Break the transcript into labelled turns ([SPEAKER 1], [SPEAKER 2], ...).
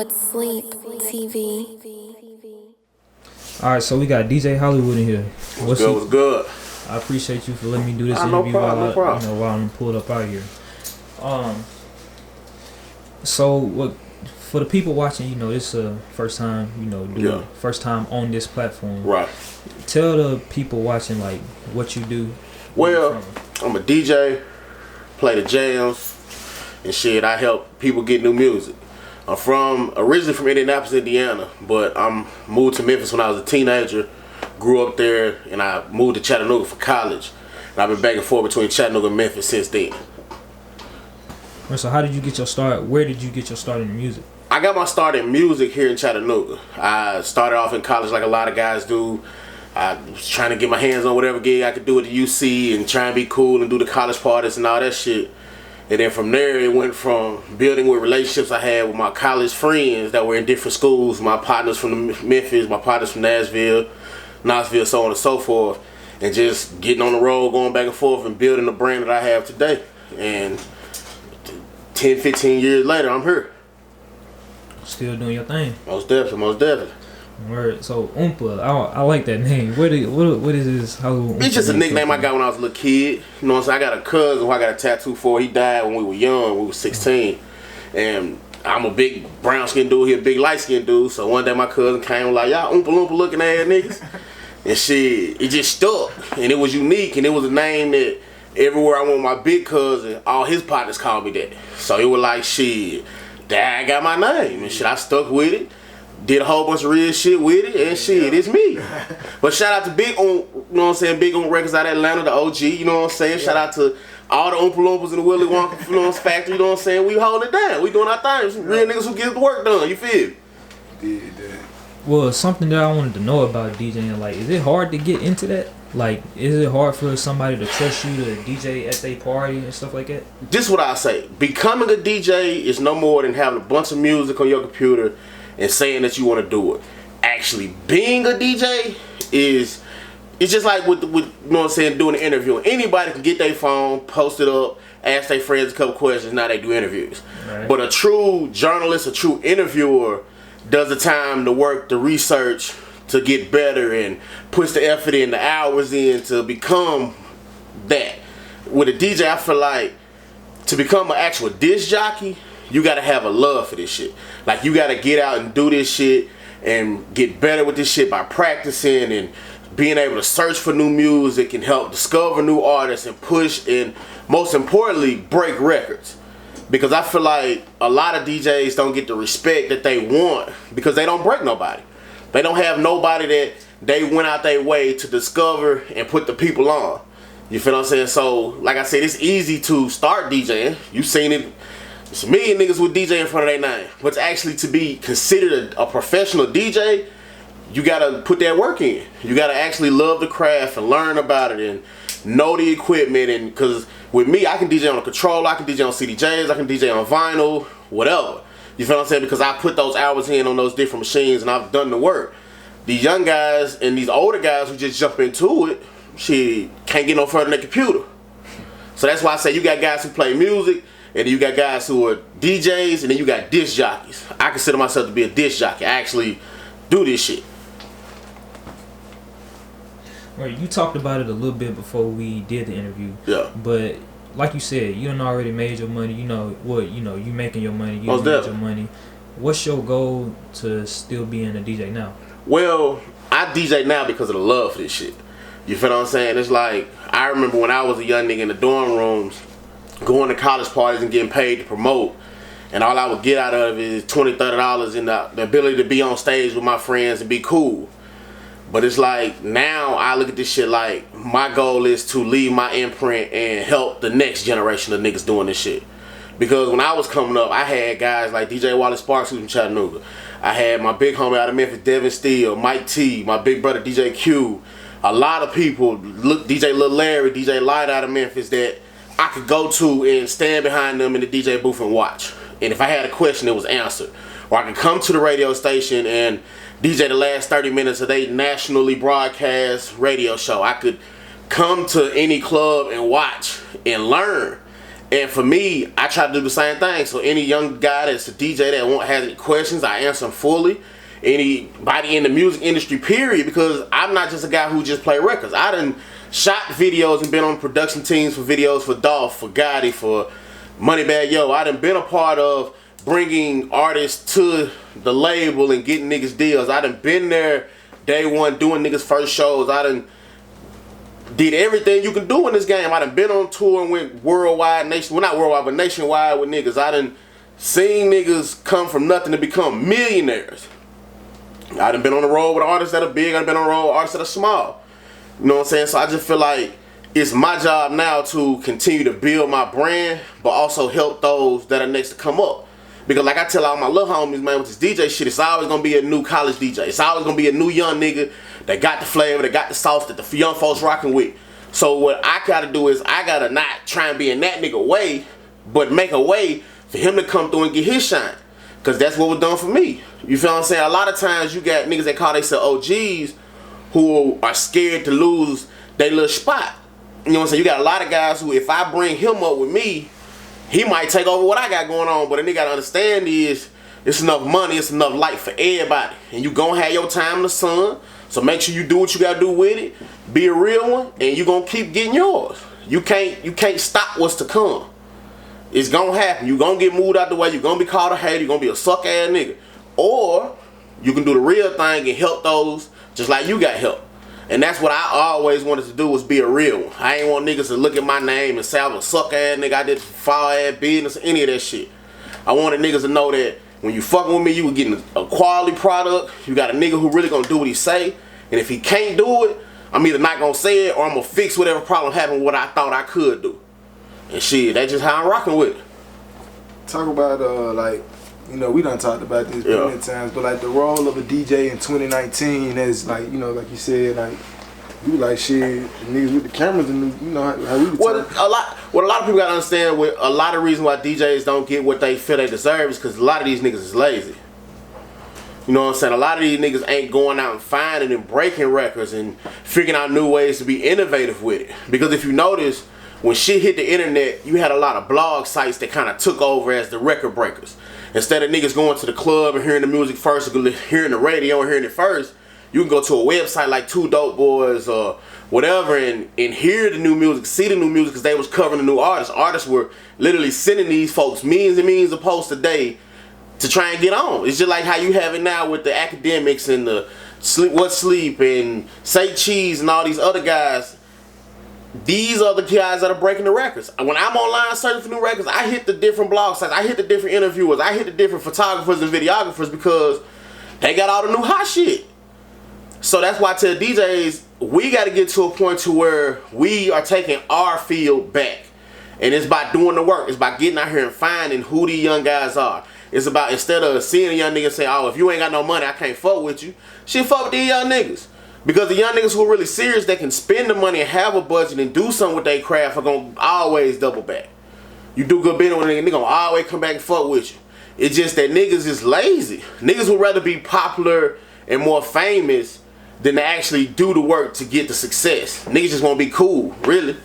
[SPEAKER 1] Hollywood Sleep TV.
[SPEAKER 2] All right, so we got DJ Hollywood in here.
[SPEAKER 3] What's good?
[SPEAKER 2] I appreciate you for letting me do this
[SPEAKER 3] no
[SPEAKER 2] interview
[SPEAKER 3] problem.
[SPEAKER 2] while I'm pulled up out here. So what for the people watching, this first time, first time on this platform.
[SPEAKER 3] Right.
[SPEAKER 2] Tell the people watching like what you do.
[SPEAKER 3] Well, I'm a DJ, play the jams and shit. I help people get new music. I'm originally from Indianapolis, Indiana, but I'm moved to Memphis when I was a teenager. Grew up there, and I moved to Chattanooga for college. And I've been back and forth between Chattanooga and Memphis since then.
[SPEAKER 2] So how did you get your start? Where did you get your start in music?
[SPEAKER 3] I got my start in music here in Chattanooga. I started off in college like a lot of guys do. I was trying to get my hands on whatever gig I could do at the UC and try and be cool and do the college parties and all that shit. And then from there, it went from building with relationships I had with my college friends that were in different schools, my partners from Memphis, my partners from Nashville, Knoxville, so on and so forth, and just getting on the road, going back and forth, and building the brand that I have today. And 10, 15 years later, I'm here.
[SPEAKER 2] Still doing your thing.
[SPEAKER 3] Most definitely.
[SPEAKER 2] Word. So Oompa, I like that name. What is this Hollywood Oompa?
[SPEAKER 3] It's just a nickname I got when I was a little kid. You know what I'm saying? I got a cousin who I got a tattoo for. He died when we were young. We were 16. And I'm a big brown skinned dude. He a big light skinned dude. So one day my cousin came like, y'all Oompa Loompa looking ass niggas. And shit, it just stuck. And it was unique. And it was a name that everywhere I went with my big cousin, all his partners called me that. So it was like, shit, Dad got my name. And shit, I stuck with it. Did a whole bunch of real shit with it, and shit, it's me. But shout out to Big On, you know what I'm saying, Big On Records out of Atlanta, the OG, you know what I'm saying? Shout out to all the Oompa Loompas in the Willy Wonka Influence Factory, you know what I'm saying? We holding it down. We doing our thing. Some real niggas who get the work done, you feel me?
[SPEAKER 2] Well, something that I wanted to know about DJing, like, is it hard to get into that? Like, is it hard for somebody to trust you to DJ at their party and stuff like that?
[SPEAKER 3] This is what I say. Becoming a DJ is no more than having a bunch of music on your computer and saying that you want to do it. Actually being a DJ is, it's just like with you know what I'm saying, doing an interview. Anybody can get their phone, post it up, ask their friends a couple questions, now they do interviews. Right. But a true journalist, a true interviewer does the time, the work, the research to get better and puts the effort in, the hours in to become that. With a DJ, I feel like to become an actual disc jockey, you gotta have a love for this shit. Like, you gotta get out and do this shit and get better with this shit by practicing and being able to search for new music and help discover new artists and push and, most importantly, break records. Because I feel like a lot of DJs don't get the respect that they want because they don't break nobody. They don't have nobody that they went out their way to discover and put the people on. You feel what I'm saying? So, like I said, it's easy to start DJing. You've seen it. It's a million niggas with DJ in front of their name. But actually to be considered a professional DJ, you gotta put that work in. You gotta actually love the craft and learn about it and know the equipment. And because with me, I can DJ on a controller, I can DJ on CDJs, I can DJ on vinyl, whatever. You feel what I'm saying? Because I put those hours in on those different machines and I've done the work. These young guys and these older guys who just jump into it, shit, can't get no further than their computer. So that's why I say you got guys who play music, and then you got guys who are DJs, and then you got disc jockeys. I consider myself to be a disc jockey. I actually do this shit.
[SPEAKER 2] Right, you talked about it a little bit before we did the interview.
[SPEAKER 3] Yeah.
[SPEAKER 2] But like you said, you done already made your money. You know what? You making your money. You
[SPEAKER 3] Most
[SPEAKER 2] made
[SPEAKER 3] definitely.
[SPEAKER 2] your money. What's your goal to still being a DJ now?
[SPEAKER 3] Well, I DJ now because of the love for this shit. You feel what I'm saying? It's like, I remember when I was a young nigga in the dorm rooms, going to college parties and getting paid to promote, and all I would get out of it is $20, $30 and the ability to be on stage with my friends and be cool. But it's like, now I look at this shit like, my goal is to leave my imprint and help the next generation of niggas doing this shit. Because when I was coming up, I had guys like DJ Wally Sparks, who's from Chattanooga. I had my big homie out of Memphis, Devin Steele, Mike T, my big brother DJ Q. A lot of people, DJ Lil Larry, DJ Light out of Memphis, that I could go to and stand behind them in the DJ booth and watch. And if I had a question, it was answered. Or I could come to the radio station and DJ the last 30 minutes of their nationally broadcast radio show. I could come to any club and watch and learn. And for me, I try to do the same thing. So any young guy that's a DJ that has any questions, I answer them fully. Anybody in the music industry, period, because I'm not just a guy who just play records. I done shot videos and been on production teams for videos for Dolph, for Gotti, for Moneybagg Yo. I done been a part of bringing artists to the label and getting niggas deals. I done been there day one doing niggas first shows. I done did everything you can do in this game. I done been on tour and went worldwide, not worldwide, but nationwide with niggas. I done seen niggas come from nothing to become millionaires. I done been on the road with artists that are big. I done been on the road with artists that are small. You know what I'm saying? So I just feel like it's my job now to continue to build my brand, but also help those that are next to come up. Because like I tell all my little homies, man, with this DJ shit, it's always gonna be a new college DJ. It's always gonna be a new young nigga that got the flavor, that got the sauce that the young folks rocking with. So what I gotta do is I gotta not try and be in that nigga way, but make a way for him to come through and get his shine. Cause that's what was done for me. You feel what I'm saying? A lot of times you got niggas that call themselves OGs who are scared to lose their little spot. You know what I'm saying? You got a lot of guys who, if I bring him up with me, he might take over what I got going on. But a nigga gotta understand is it's enough money, it's enough light for everybody. And you gonna have your time in the sun. So make sure you do what you gotta do with it. Be a real one, and you gonna keep getting yours. You can't stop what's to come. It's gonna happen. You gonna get moved out the way. You gonna be called a hater. You gonna be a suck ass nigga. Or you can do the real thing and help those just like you got help. And that's what I always wanted to do, was be a real one. I ain't want niggas to look at my name and say I was a suck ass nigga, I did foul ass business, any of that shit. I wanted niggas to know that when you fucking with me, you were getting a quality product. You got a nigga who really gonna do what he say. And if he can't do it, I'm either not gonna say it or I'm gonna fix whatever problem happened with what I thought I could do. And shit, that's just how I'm rocking with it.
[SPEAKER 4] Talk about like, you know, we done talked about this many times, but like the role of a DJ in 2019 is like, you know, like you said, like you like shit, niggas with the cameras and you know how we
[SPEAKER 3] what a lot of people gotta understand, with a lot of reasons why DJs don't get what they feel they deserve is because a lot of these niggas is lazy. You know what I'm saying? A lot of these niggas ain't going out and finding and breaking records and figuring out new ways to be innovative with it. Because if you notice, when shit hit the internet, you had a lot of blog sites that kind of took over as the record breakers. Instead of niggas going to the club and hearing the music first, or hearing the radio and hearing it first, you can go to a website like Two Dope Boys or whatever and hear the new music, see the new music, because they was covering the new artists. Artists were literally sending these folks millions and millions of posts a day to try and get on. It's just like how you have it now with the academics and the Sleep and Say Cheese and all these other guys. These are the guys that are breaking the records. When I'm online searching for new records, I hit the different blog sites, I hit the different interviewers, I hit the different photographers and videographers because they got all the new hot shit. So that's why I tell DJs, we got to get to a point to where we are taking our field back. And it's by doing the work. It's by getting out here and finding who these young guys are. It's about, instead of seeing a young nigga say, oh, if you ain't got no money, I can't fuck with you. Shit, fuck with these young niggas. Because the young niggas who are really serious, they can spend the money and have a budget and do something with their craft, are going to always double back. You do good business with a nigga, they going to always come back and fuck with you. It's just that niggas is lazy. Niggas would rather be popular and more famous than to actually do the work to get the success. Niggas just want to be cool, really.